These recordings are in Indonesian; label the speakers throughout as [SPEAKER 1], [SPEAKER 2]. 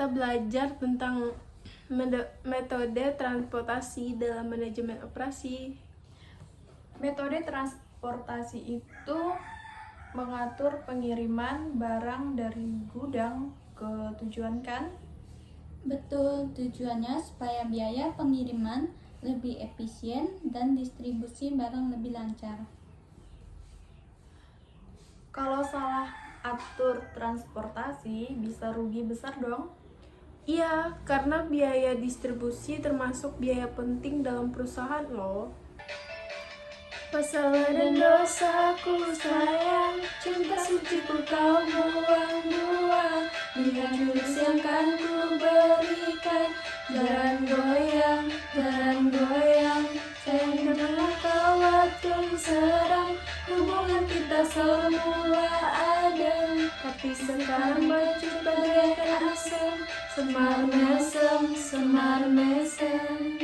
[SPEAKER 1] kita belajar tentang metode transportasi dalam manajemen operasi.
[SPEAKER 2] Metode transportasi itu mengatur pengiriman barang dari gudang ke tujuan, kan?
[SPEAKER 3] Betul, tujuannya supaya biaya pengiriman lebih efisien dan distribusi barang lebih lancar.
[SPEAKER 2] Kalau salah atur transportasi bisa rugi besar dong.
[SPEAKER 1] Iya, karena biaya distribusi termasuk biaya penting dalam perusahaan loh. Salah dan dosaku sayang, cinta suciku kau buang-buang. Dengan jurus yang kan ku berikan, jangan goyang, sayang kenapa kau waktu serang. Hubungan kita semula adem, tapi sekarang bercut bagaikan asam. Semar mesem.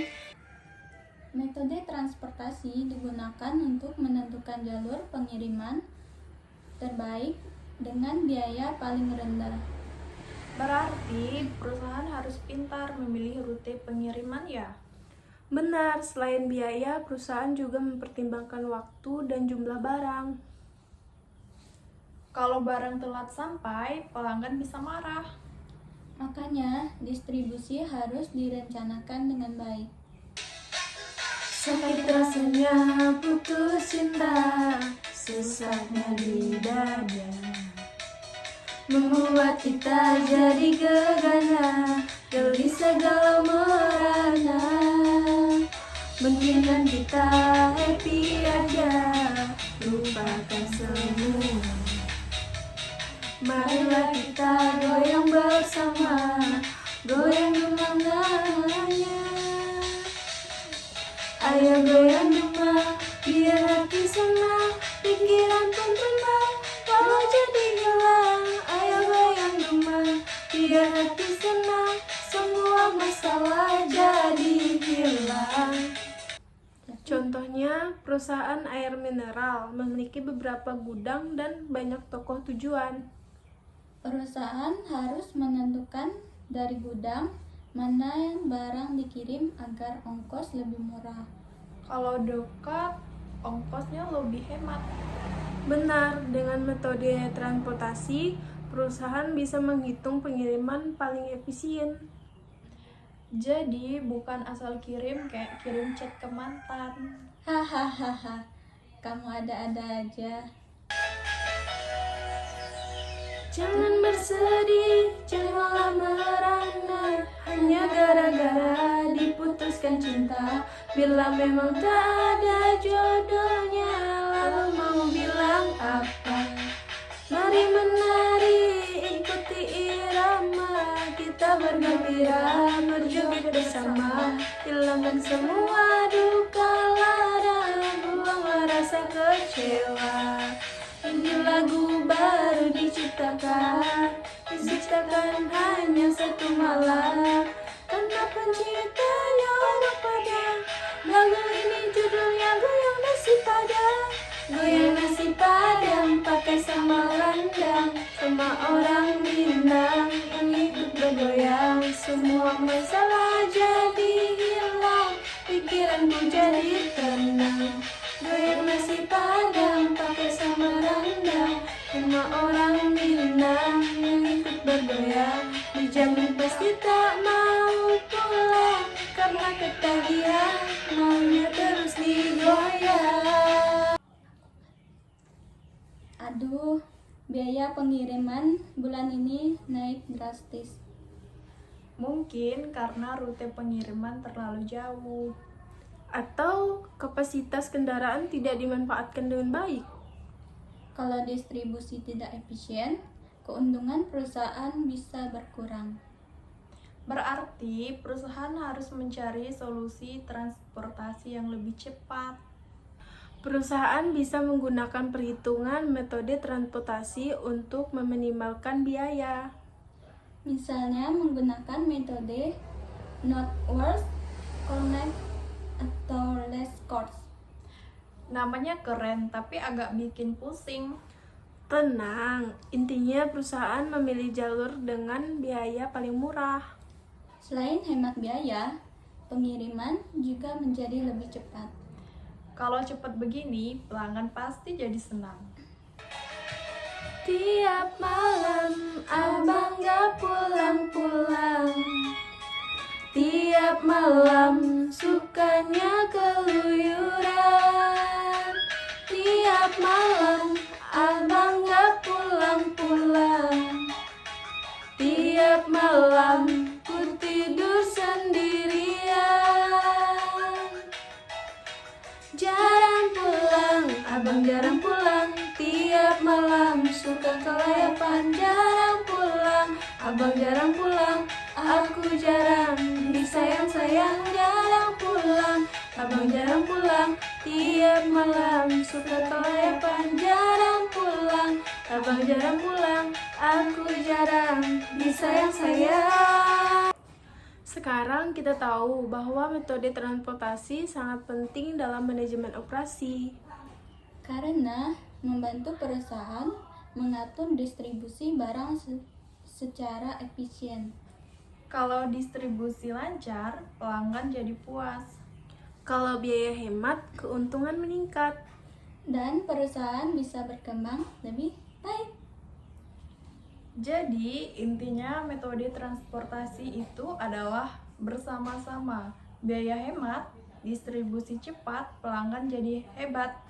[SPEAKER 3] Metode transportasi digunakan untuk menentukan jalur pengiriman terbaik dengan biaya paling rendah.
[SPEAKER 2] Berarti perusahaan harus pintar memilih rute pengiriman ya?
[SPEAKER 1] Benar, selain biaya, perusahaan juga mempertimbangkan waktu dan jumlah barang.
[SPEAKER 2] Kalau barang telat sampai, pelanggan bisa marah.
[SPEAKER 3] Makanya, distribusi harus direncanakan dengan baik.
[SPEAKER 1] Sakit rasanya putus cinta, sesaknya di dada, membuat kita jadi gegana, gelisah galau merana. Mendingan kita happy aja, lupakan semua. Marilah kita goyang bersama, goyang semangatnya. Ayo goyang demam, biar hati senang, pikiran pun tenang, walau jadi hilang. Ayo goyang demam, biar hati senang, semua masalah jadi hilang. Contohnya, perusahaan air mineral memiliki beberapa gudang dan banyak toko tujuan.
[SPEAKER 3] Perusahaan harus menentukan dari gudang mana yang barang dikirim agar ongkos lebih murah.
[SPEAKER 2] Kalau dekat, ongkosnya lebih hemat.
[SPEAKER 1] Benar, dengan metode transportasi, perusahaan bisa menghitung pengiriman paling efisien.
[SPEAKER 2] Jadi bukan asal kirim kayak kirim chat ke mantan.
[SPEAKER 3] Hahaha, kamu ada-ada aja.
[SPEAKER 1] Jangan bersedih, janganlah merana, hanya gara-gara diputuskan cinta. Bila memang tak ada jodohnya, lalu mau bilang apa? Mari menari, ikuti irama, kita bergembira, berjoget bersama. Hilangkan semua duka lara, buanglah rasa kecewa. Ini lagu baru diciptakan hanya satu malam, karena penciptanya orang Padang. Lagu ini judulnya Goyang Nasi Padang. Goyang nasi Padang pakai sambal rendang, sama orang Minang yang ikut bergoyang. Semua masalah jadi hilang, pikiranku jadi tenang. Goyang nasi Padang pakai sambal rendang, sama orang Minang yang ikut bergoyang. Dijamin pasti tak mau pulang, karena ketagihan maunya terus digoyang.
[SPEAKER 3] Aduh, biaya pengiriman bulan ini naik drastis.
[SPEAKER 2] Mungkin karena rute pengiriman terlalu jauh.
[SPEAKER 1] Atau kapasitas kendaraan tidak dimanfaatkan dengan baik.
[SPEAKER 3] Kalau distribusi tidak efisien, keuntungan perusahaan bisa berkurang.
[SPEAKER 2] Berarti perusahaan harus mencari solusi transportasi yang lebih cepat.
[SPEAKER 1] Perusahaan bisa menggunakan perhitungan metode transportasi untuk meminimalkan biaya.
[SPEAKER 3] Misalnya menggunakan metode not worth, connect, atau less cost.
[SPEAKER 2] Namanya keren tapi agak bikin pusing.
[SPEAKER 1] Tenang, intinya perusahaan memilih jalur dengan biaya paling murah.
[SPEAKER 3] Selain hemat biaya, pengiriman juga menjadi lebih cepat.
[SPEAKER 2] Kalau cepat begini, pelanggan pasti jadi senang.
[SPEAKER 1] Tiap malam abang gak pulang-pulang. Tiap malam sukanya keluyuran. Tiap malam abang gak pulang-pulang. Tiap malam ku tidur sendirian. Jarang pulang, abang jarang pulang. Tiap malam suka kelayapan. Jarang pulang, abang jarang pulang. Aku jarang disayang-sayang. Jarang pulang, abang jarang pulang. Tiap malam suka kelayapan. Jarang pulang, abang jarang pulang. Aku jarang disayang-sayang. Sekarang kita tahu bahwa metode transportasi sangat penting dalam manajemen operasi.
[SPEAKER 3] Karena membantu perusahaan mengatur distribusi barang secara efisien.
[SPEAKER 2] Kalau distribusi lancar, pelanggan jadi puas.
[SPEAKER 1] Kalau biaya hemat, keuntungan meningkat.
[SPEAKER 3] Dan perusahaan bisa berkembang lebih baik.
[SPEAKER 2] Jadi, intinya metode transportasi itu adalah bersama-sama. Biaya hemat, distribusi cepat, pelanggan jadi hebat.